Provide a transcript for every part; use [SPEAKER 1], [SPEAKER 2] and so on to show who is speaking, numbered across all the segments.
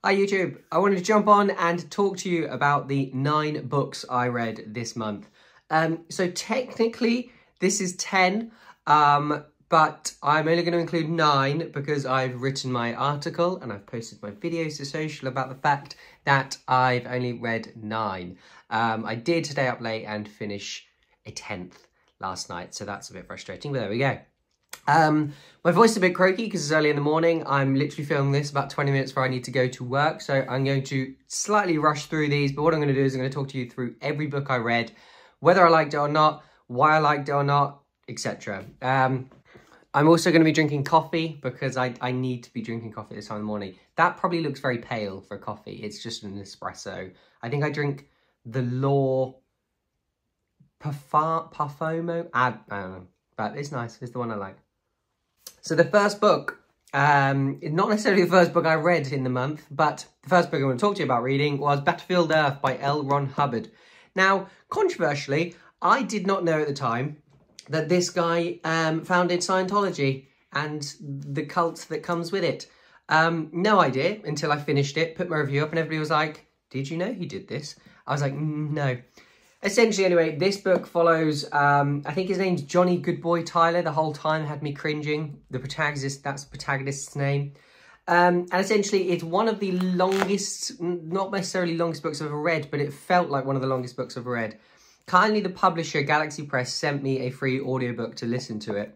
[SPEAKER 1] Hi YouTube, I wanted to jump on and talk to you about the 9 books I read this month. So technically this is 10, but I'm only going to include 9 because I've written my article and I've posted my videos to social about the fact that I've only read 9. I did stay up late and finish a 10th last night, so that's a bit frustrating, but there we go. My voice is a bit croaky because it's early in the morning. I'm literally filming this about 20 minutes before I need to go to work, so I'm going to slightly rush through these, but what I'm going to do is I'm going to talk to you through every book I read, whether I liked it or not, why I liked it or not, etc. I'm also going to be drinking coffee because I need to be drinking coffee this time in the morning. That probably looks very pale for coffee. It's just an espresso. I think I drink the Law Parfumo. I don't know, but it's nice. It's the one I like. So the first book, not necessarily the first book I read in the month, but the first book I want to talk to you about reading was Battlefield Earth by L. Ron Hubbard. Now, controversially, I did not know at the time that this guy founded Scientology and the cult that comes with it. No idea until I finished it, put my review up, and everybody was like, did you know he did this? I was like, no. Essentially, anyway, this book follows, I think his name's Johnny Goodboy Tyler. The whole time had me cringing. The protagonist, that's the protagonist's name. And essentially, it's one of the longest, not necessarily longest books I've ever read, but it felt like one of the longest books I've ever read. Kindly, the publisher, Galaxy Press, sent me a free audiobook to listen to it,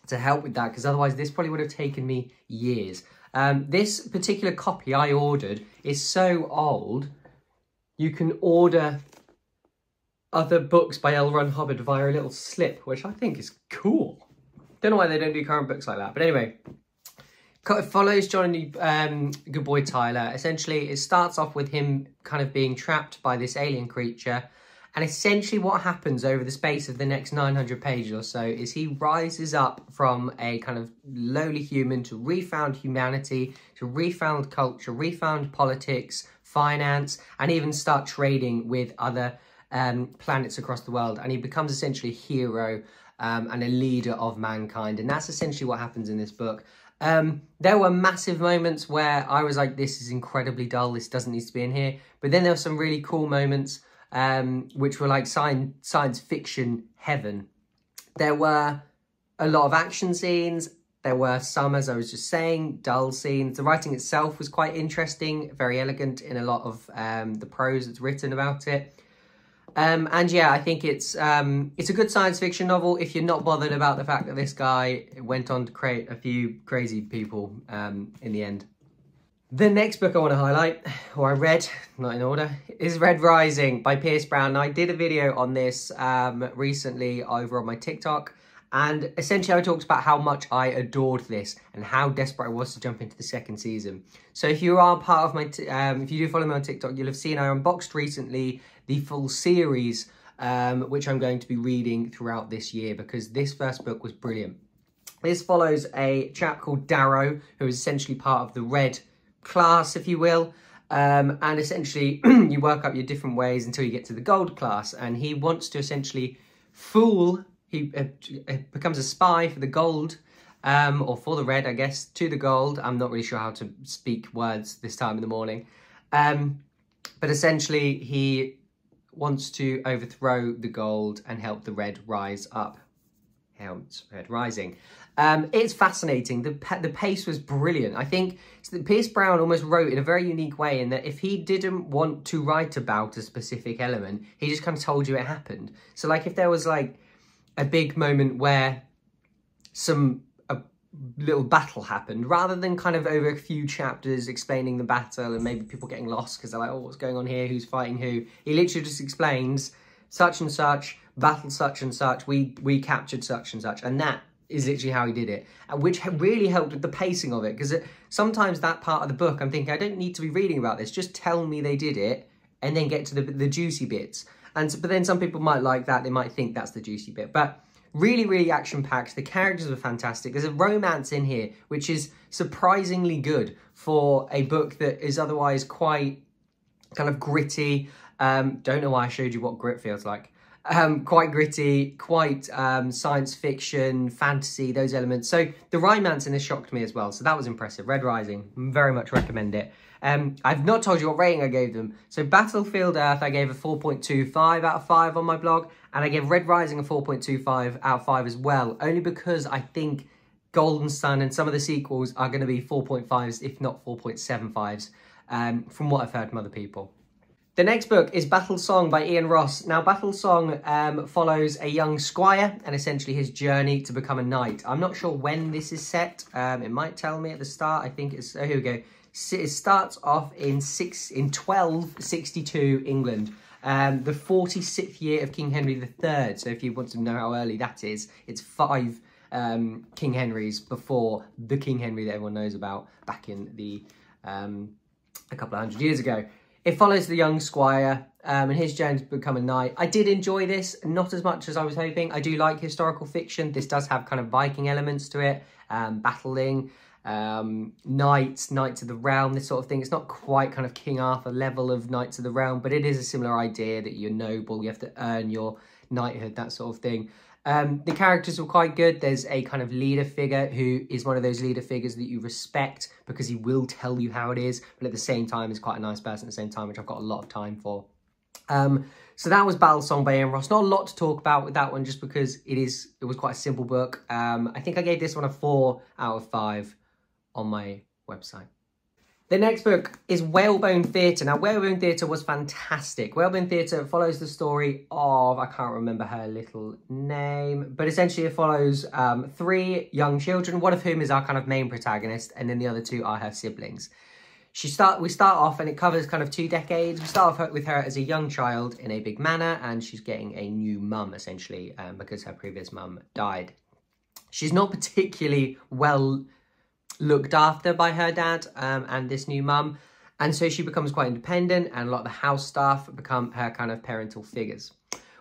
[SPEAKER 1] to help with that, because otherwise this probably would have taken me years. This particular copy I ordered is so old, you can order other books by L. Ron Hubbard via a little slip, which I think is cool. Don't know why they don't do current books like that, but anyway. It follows Johnny Goodboy Tyler. Essentially, it starts off with him kind of being trapped by this alien creature. And essentially what happens over the space of the next 900 pages or so is he rises up from a kind of lowly human to refound humanity, to refound culture, refound politics, finance, and even start trading with other planets across the world. And he becomes essentially a hero and a leader of mankind. And that's essentially what happens in this book. There were massive moments where I was like, this is incredibly dull. This doesn't need to be in here. But then there were some really cool moments which were like science fiction heaven. There were a lot of action scenes. There were some, as I was just saying, dull scenes. The writing itself was quite interesting, very elegant in a lot of the prose that's written about it. And yeah, I think it's a good science fiction novel if you're not bothered about the fact that this guy went on to create a few crazy people in the end. The next book I want to highlight, or I read, not in order, is Red Rising by Pierce Brown. Now, I did a video on this recently over on my TikTok, and essentially I talked about how much I adored this and how desperate I was to jump into the second season. So if you are part of my, if you do follow me on TikTok, you'll have seen I unboxed recently the full series, which I'm going to be reading throughout this year because this first book was brilliant. This follows a chap called Darrow, who is essentially part of the Red class, if you will, and essentially you work up your different ways until you get to the Gold class, and he wants to essentially fool, he becomes a spy for the Gold, or for the Red, I guess, to the Gold. I'm not really sure how to speak words this time in the morning, but essentially he wants to overthrow the Gold and help the Red rise up. Hence Red Rising. It's fascinating. The pace was brilliant. I think Pierce Brown almost wrote in a very unique way in that if he didn't want to write about a specific element, he just kind of told you it happened. So like if there was like a big moment where a little battle happened, rather than kind of over a few chapters explaining the battle and maybe people getting lost because they're like, oh, what's going on here? Who's fighting who? He literally just explains such and such, battle such and such, we captured such and such, and that is literally how he did it, which really helped with the pacing of it, because sometimes that part of the book I'm thinking, I don't need to be reading about this, just tell me they did it and then get to the juicy bits. But then some people might like that, they might think that's the juicy bit, but really, really action-packed. The characters were fantastic. There's a romance in here which is surprisingly good for a book that is otherwise quite kind of gritty. Don't know why I showed you what grit feels like. Quite gritty, quite science fiction, fantasy, those elements. So the romance in this shocked me as well. So that was impressive. Red Rising, very much recommend it. I've not told you what rating I gave them. So Battlefield Earth, I gave a 4.25 out of 5 on my blog. And I gave Red Rising a 4.25 out of 5 as well. Only because I think Golden Sun and some of the sequels are going to be 4.5s, if not 4.75s, from what I've heard from other people. The next book is Battle Song by Ian Ross. Now, Battle Song follows a young squire and essentially his journey to become a knight. I'm not sure when this is set. It might tell me at the start. I think it's... Oh, here we go. It starts off in 1262 England. The 46th year of King Henry III. So if you want to know how early that is, it's 5 King Henrys before the King Henry that everyone knows about back in the... a couple of hundred years ago. It follows the young squire and his journey to become a knight. I did enjoy this, not as much as I was hoping. I do like historical fiction. This does have kind of Viking elements to it, battling, knights of the realm, this sort of thing. It's not quite kind of King Arthur level of Knights of the Realm, but it is a similar idea that you're noble, you have to earn your knighthood, that sort of thing. The characters were quite good. There's a kind of leader figure who is one of those leader figures that you respect because he will tell you how it is, but at the same time is quite a nice person at the same time, which I've got a lot of time for. So that was Battle Song by Ian Ross. Not a lot to talk about with that one just because it was quite a simple book. I think I gave this one a 4 out of 5 on my website. The next book is Whalebone Theater. Now, Whalebone Theater was fantastic. Whalebone Theater follows the story of, I can't remember her little name, but essentially it follows 3 young children, one of whom is our kind of main protagonist, and then the other 2 are her siblings. We start off, and it covers kind of 2 decades. We start off with her as a young child in a big manor, and she's getting a new mum, essentially, because her previous mum died. She's not particularly well looked after by her dad and this new mum, and so she becomes quite independent, and a lot of the house staff become her kind of parental figures.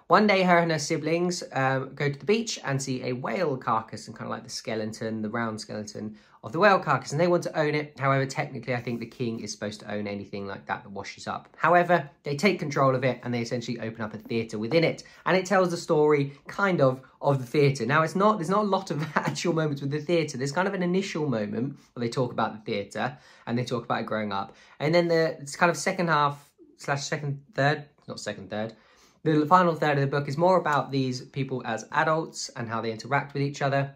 [SPEAKER 1] One day, her and her siblings go to the beach and see a whale carcass, and kind of like the skeleton, the round skeleton of the whale carcass, and they want to own it. However, technically, I think the king is supposed to own anything like that that washes up. However, they take control of it, and they essentially open up a theatre within it, and it tells the story kind of the theatre. Now, there's not a lot of actual moments with the theatre. There's kind of an initial moment where they talk about the theatre, and they talk about it growing up, and then it's kind of second half / second third, not second third. The final third of the book is more about these people as adults and how they interact with each other.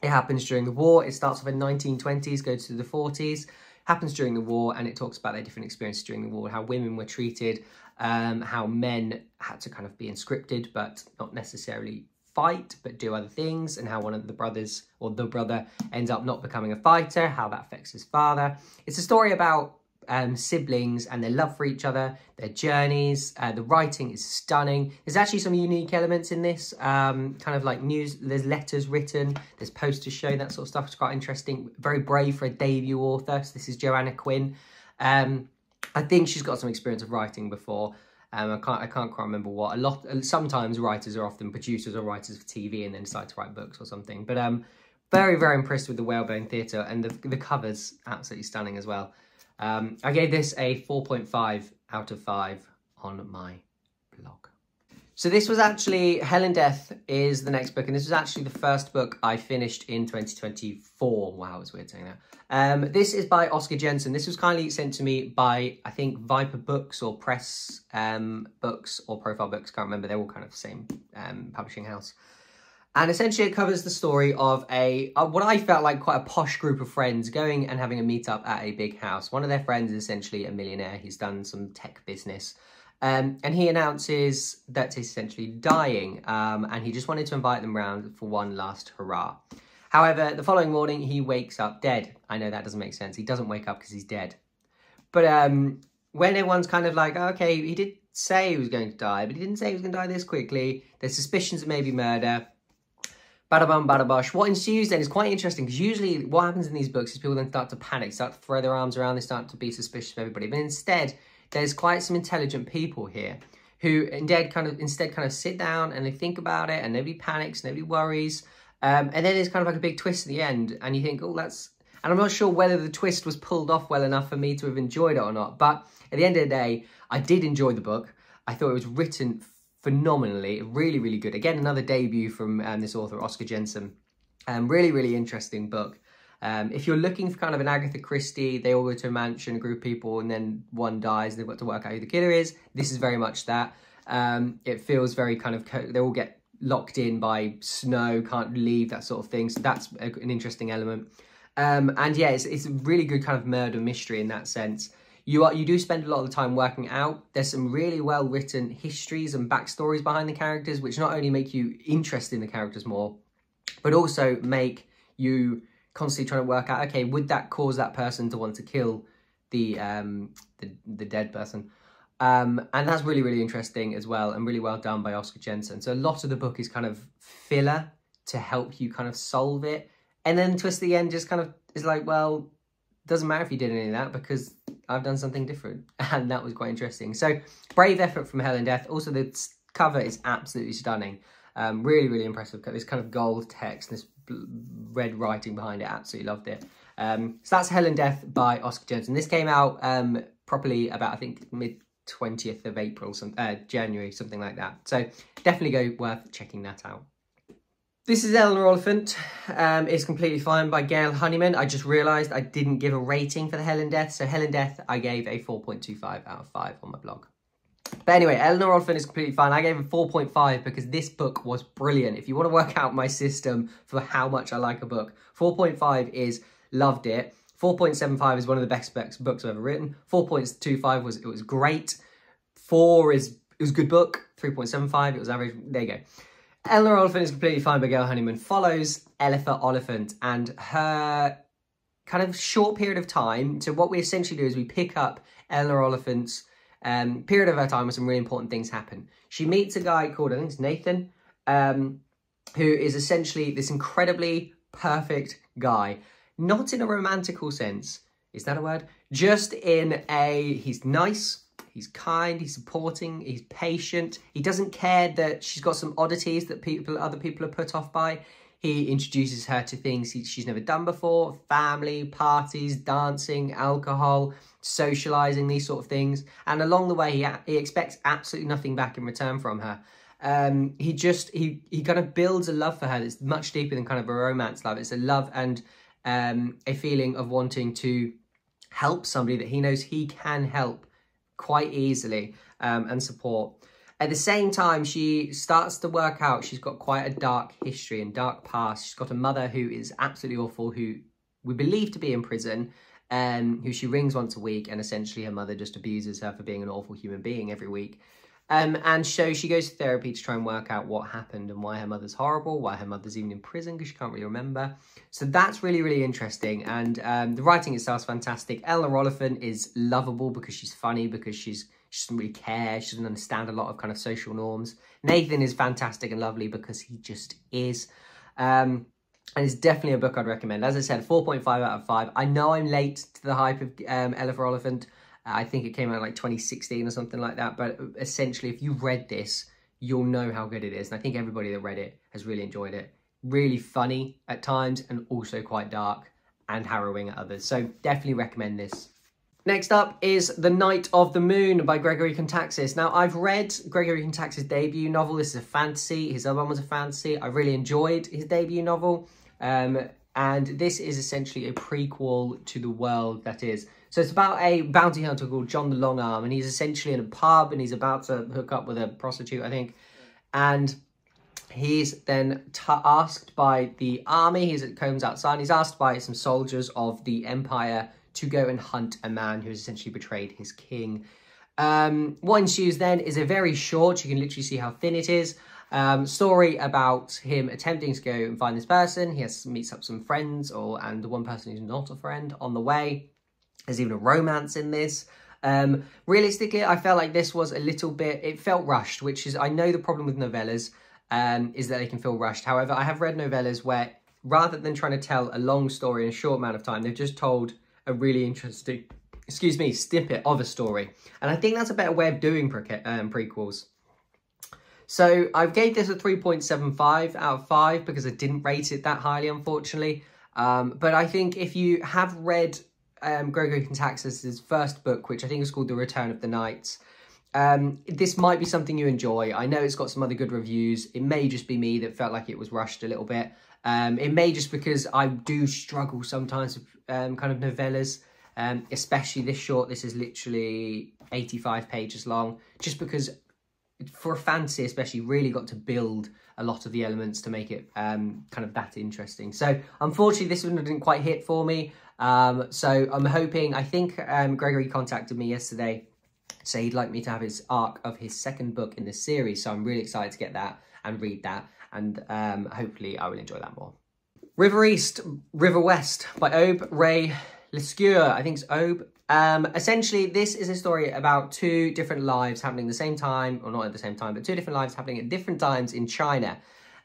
[SPEAKER 1] It happens during the war. It starts off in the 1920s, goes to the 40s, happens during the war, and it talks about their different experiences during the war, how women were treated, how men had to kind of be conscripted, but not necessarily fight, but do other things, and how one of the brothers, or the brother, ends up not becoming a fighter, how that affects his father. It's a story about siblings and their love for each other, their journeys. The writing is stunning. There's actually some unique elements in this, kind of like news. There's letters written, there's posters showing, that sort of stuff. It's quite interesting. Very brave for a debut author. So this is Joanna Quinn. I think she's got some experience of writing before. I can't quite remember what. Sometimes writers are often producers or writers for TV and then decide to write books or something. But very, very impressed with the Whalebone Theater, and the cover's absolutely stunning as well. I gave this a 4.5 out of 5 on my blog. So this was actually, Hell and Death is the next book, and this was actually the first book I finished in 2024. Wow, it's weird saying that. This is by Oscar Jensen. This was kindly sent to me by, I think, Viper Books or Press Books or Profile Books, can't remember. They're all kind of the same publishing house. And essentially it covers the story of what I felt like quite a posh group of friends going and having a meet-up at a big house. One of their friends is essentially a millionaire. He's done some tech business. And he announces that he's essentially dying. And he just wanted to invite them round for one last hurrah. However, the following morning, he wakes up dead. I know that doesn't make sense. He doesn't wake up because he's dead. But when everyone's kind of like, okay, he did say he was going to die, but he didn't say he was going to die this quickly. There's suspicions of maybe murder. Bada bum, bada bosh. What ensues then is quite interesting, because usually what happens in these books is people then start to panic, start to throw their arms around, they start to be suspicious of everybody. But instead, there's quite some intelligent people here who instead kind of sit down and they think about it, and nobody panics, nobody worries. And then there's kind of like a big twist at the end, and you think, oh, that's... And I'm not sure whether the twist was pulled off well enough for me to have enjoyed it or not. But at the end of the day, I did enjoy the book. I thought it was written phenomenally, really, really good. Again, another debut from this author, Oscar Jensen. Really, really interesting book. If you're looking for kind of an Agatha Christie, they all go to a mansion, a group of people, and then one dies, they've got to work out who the killer is. This is very much that. It feels very kind of, they all get locked in by snow, can't leave, that sort of thing. So that's an interesting element. And yeah, it's a really good kind of murder mystery in that sense. You do spend a lot of the time working out. There's some really well written histories and backstories behind the characters, which not only make you interested in the characters more, but also make you constantly trying to work out, okay, would that cause that person to want to kill the dead person? And that's really, really interesting as well, and really well done by Oscar Jensen. So a lot of the book is kind of filler to help you kind of solve it. And then twist at the end just kind of is like, well, doesn't matter if you did any of that because I've done something different. And that was quite interesting. So brave effort from Hell and Death. Also, the cover is absolutely stunning. Really, really impressive. This kind of gold text, this red writing behind it. Absolutely loved it. So that's Hell and Death by Oscar Jensen. This came out properly about, I think, mid-20th of April, January, something like that. So definitely worth checking that out. This is Eleanor Oliphant. It's Completely Fine by Gail Honeyman. I just realised I didn't give a rating for the Hell and Death. So Hell and Death, I gave a 4.25 out of 5 on my blog. But anyway, Eleanor Oliphant is Completely Fine. I gave it 4.5 because this book was brilliant. If you want to work out my system for how much I like a book, 4.5 is loved it. 4.75 is one of the best books I've ever written. 4.25 was, it was great. 4 is, it was a good book. 3.75, it was average. There you go. Eleanor Oliphant is Completely Fine by Gail Honeyman follows Eleanor Oliphant and her kind of short period of time. So what we essentially do is we pick up Eleanor Oliphant's period of her time where some really important things happen. She meets a guy called, I think it's Nathan, who is essentially this incredibly perfect guy. Not in a romantical sense. Is that a word? Just in a, he's nice. He's kind, he's supporting, he's patient. He doesn't care that she's got some oddities that other people are put off by. He introduces her to things she's never done before. Family, parties, dancing, alcohol, socialising, these sort of things. And along the way, he expects absolutely nothing back in return from her. He kind of builds a love for her that's much deeper than kind of a romance love. It's a love and a feeling of wanting to help somebody that he knows he can help quite easily and support. At the same time, she starts to work out she's got quite a dark history and dark past. She's got a mother who is absolutely awful, who we believe to be in prison, who she rings once a week, and essentially her mother just abuses her for being an awful human being every week. And so she goes to therapy to try and work out what happened and why her mother's horrible, why her mother's even in prison because she can't really remember. So that's really, really interesting. And the writing itself is fantastic. Eleanor Oliphant is lovable because she's funny, because she doesn't really care. She doesn't understand a lot of kind of social norms. Nathan is fantastic and lovely because he just is. And it's definitely a book I'd recommend. As I said, 4.5 out of 5. I know I'm late to the hype of Eleanor Oliphant. I think it came out like 2016 or something like that. But essentially, if you've read this, you'll know how good it is. And I think everybody that read it has really enjoyed it. Really funny at times and also quite dark and harrowing at others. So definitely recommend this. Next up is The Night of the Moon by Gregory Contaxis. Now, I've read Gregory Contaxis' debut novel. This is a fantasy. His other one was a fantasy. I really enjoyed his debut novel. And this is essentially a prequel to the world that is. So it's about a bounty hunter called John the Long Arm, and he's essentially in a pub, and he's about to hook up with a prostitute, I think. And he's then asked by the army, he's at Combs outside, he's asked by some soldiers of the Empire to go and hunt a man who has essentially betrayed his king. What ensues then is a very short, you can literally see how thin it is, story about him attempting to go and find this person. He meets up some friends, and one person who's not a friend on the way. There's even a romance in this. Realistically, I felt like this was a little bit, it felt rushed, which is, I know the problem with novellas is that they can feel rushed. However, I have read novellas where rather than trying to tell a long story in a short amount of time, they've just told a really interesting, snippet of a story. And I think that's a better way of doing prequels. So I gave this a 3.75 out of 5 because I didn't rate it that highly, unfortunately. But I think if you have read Gregory Contaxis' first book, which I think is called The Return of the Knights, this might be something you enjoy. I know it's got some other good reviews. It may just be me that felt like it was rushed a little bit. It may just because I do struggle sometimes with kind of novellas, especially this short. This is literally 85 pages long, just because for a fantasy especially, really got to build a lot of the elements to make it kind of that interesting. So unfortunately this one didn't quite hit for me. So I'm hoping, I think Gregory contacted me yesterday, so he'd like me to have his arc of his second book in this series. So I'm really excited to get that and read that, and hopefully I will enjoy that more. River East, River West by Aube Ray Lescure. I think it's Aube. Essentially, this is a story about two different lives happening at the same time, or not at the same time, but two different lives happening at different times in China.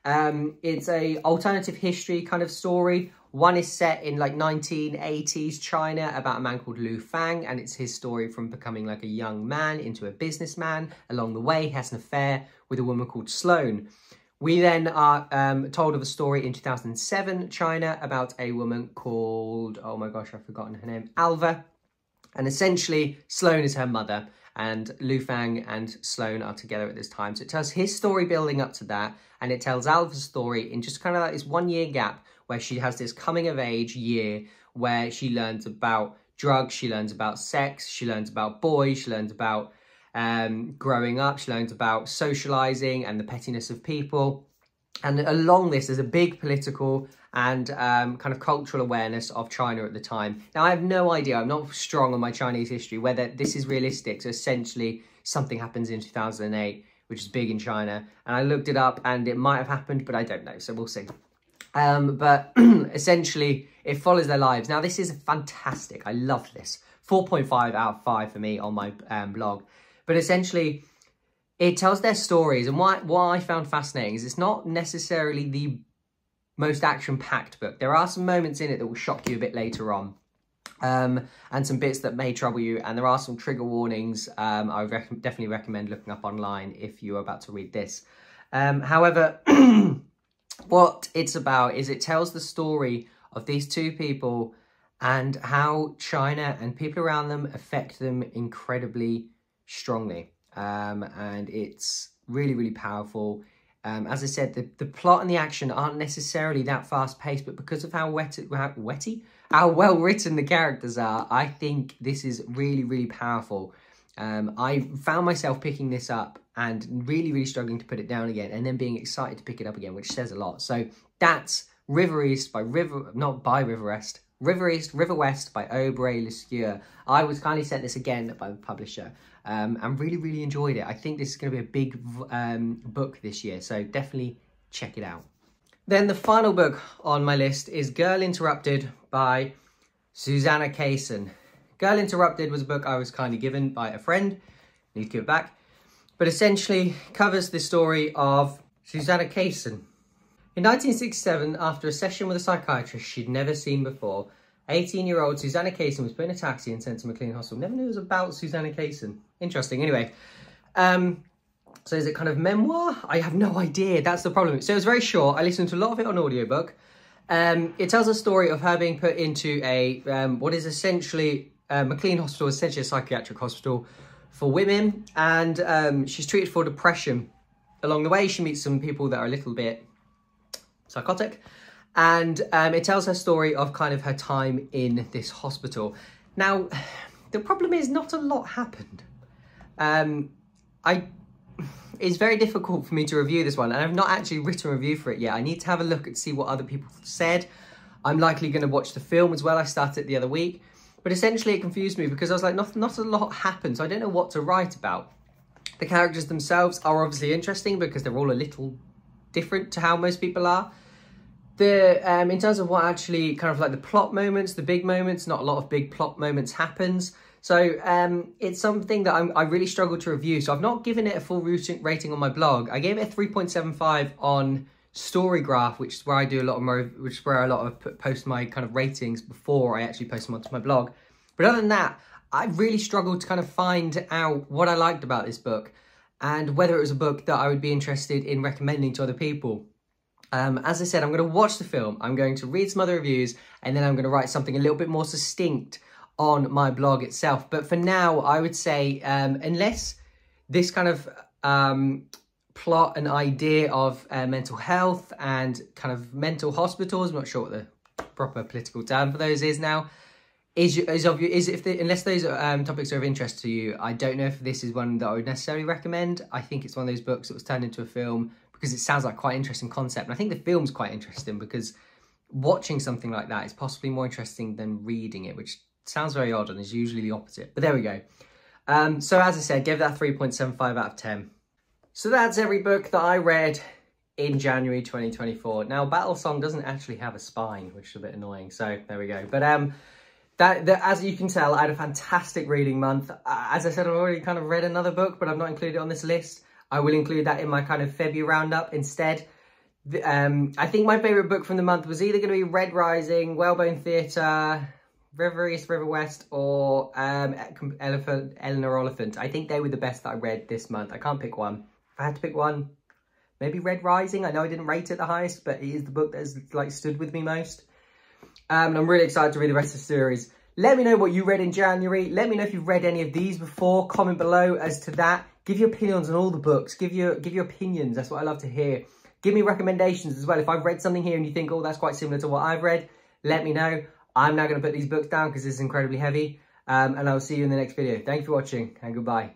[SPEAKER 1] It's a alternative history kind of story. One is set in like 1980s China about a man called Lu Fang, and it's his story from becoming like a young man into a businessman. Along the way, he has an affair with a woman called Sloane. We then are told of a story in 2007 China about a woman called, oh my gosh, I've forgotten her name, Alva. And essentially, Sloane is her mother, and Lu Fang and Sloane are together at this time. So it tells his story building up to that, and it tells Alva's story in just kind of like this 1 year gap where she has this coming of age year where she learns about drugs, she learns about sex, she learns about boys, she learns about growing up, she learns about socializing and the pettiness of people. And along this, there's a big political and kind of cultural awareness of China at the time. Now, I have no idea, I'm not strong on my Chinese history, whether this is realistic. So essentially, something happens in 2008, which is big in China. And I looked it up and it might have happened, but I don't know, so we'll see. But essentially, it follows their lives. Now, this is fantastic. I love this. 4.5 out of 5 for me on my blog. But essentially, it tells their stories. And what I found fascinating is it's not necessarily the most action-packed book. There are some moments in it that will shock you a bit later on. And some bits that may trouble you. And there are some trigger warnings I would definitely recommend looking up online if you're about to read this. However, what it's about is it tells the story of these two people and how China and people around them affect them incredibly strongly. And it's really, really powerful. As I said, the plot and the action aren't necessarily that fast-paced, but because of how well written the characters are, I think this is really, really powerful. I found myself picking this up and really, really struggling to put it down again, and then being excited to pick it up again, which says a lot. So that's River East by River West by Aube Ray Lescure. I was kindly sent this again by the publisher and really, really enjoyed it. I think this is going to be a big book this year, so definitely check it out. Then the final book on my list is Girl Interrupted by Susanna Kaysen. Girl Interrupted was a book I was kindly given by a friend. Need to give it back. But essentially covers the story of Susanna Kaysen. In 1967, after a session with a psychiatrist she'd never seen before, 18-year-old Susanna Kaysen was put in a taxi and sent to McLean Hospital. Never knew it was about Susanna Kaysen. Interesting. Anyway, so is it kind of memoir? I have no idea. That's the problem. So it was very short. I listened to a lot of it on audiobook. It tells a story of her being put into a what is essentially McLean Hospital, essentially a psychiatric hospital for women, and she's treated for depression. Along the way, she meets some people that are a little bit psychotic, and it tells her story of kind of her time in this hospital. Now, the problem is not a lot happened. It's very difficult for me to review this one, and I've not actually written a review for it yet. I need to have a look and see what other people said. I'm likely going to watch the film as well. I started it the other week. But essentially it confused me because I was like, not a lot happened, so I don't know what to write about. The characters themselves are obviously interesting because they're all a little different to how most people are. In terms of what actually kind of like the plot moments, the big moments, not a lot of big plot moments happens. So it's something that I really struggle to review. So I've not given it a full rating on my blog. I gave it a 3.75 on Storygraph, which is where I do a lot of post my kind of ratings before I actually post them onto my blog. But other than that, I really struggled to kind of find out what I liked about this book and whether it was a book that I would be interested in recommending to other people. As I said, I'm going to watch the film, I'm going to read some other reviews, and then I'm going to write something a little bit more succinct on my blog itself. But for now, I would say, unless this kind of plot and idea of mental health and kind of mental hospitals. I'm not sure what the proper political term for those is now. Unless those topics are of interest to you, I don't know if this is one that I would necessarily recommend. I think it's one of those books that was turned into a film because it sounds like quite an interesting concept. And I think the film's quite interesting because watching something like that is possibly more interesting than reading it, which sounds very odd and is usually the opposite. But there we go. So as I said, gave that 3.75 out of 10. So that's every book that I read in January 2024. Now, Battle Song doesn't actually have a spine, which is a bit annoying. So there we go. But as you can tell, I had a fantastic reading month. As I said, I've already kind of read another book, but I've not included it on this list. I will include that in my kind of February roundup instead. I think my favourite book from the month was either going to be Red Rising, Whalebone Theater, River East, River West, or Eleanor Oliphant. I think they were the best that I read this month. I can't pick one. If I had to pick one, maybe Red Rising. I know I didn't rate it the highest, but it is the book that has like stood with me most. And I'm really excited to read the rest of the series. Let me know what you read in January. Let me know if you've read any of these before. Comment below as to that. Give your opinions on all the books. Give your opinions. That's what I love to hear. Give me recommendations as well. If I've read something here and you think, oh, that's quite similar to what I've read, let me know. I'm now going to put these books down because this is incredibly heavy. And I'll see you in the next video. Thank you for watching and goodbye.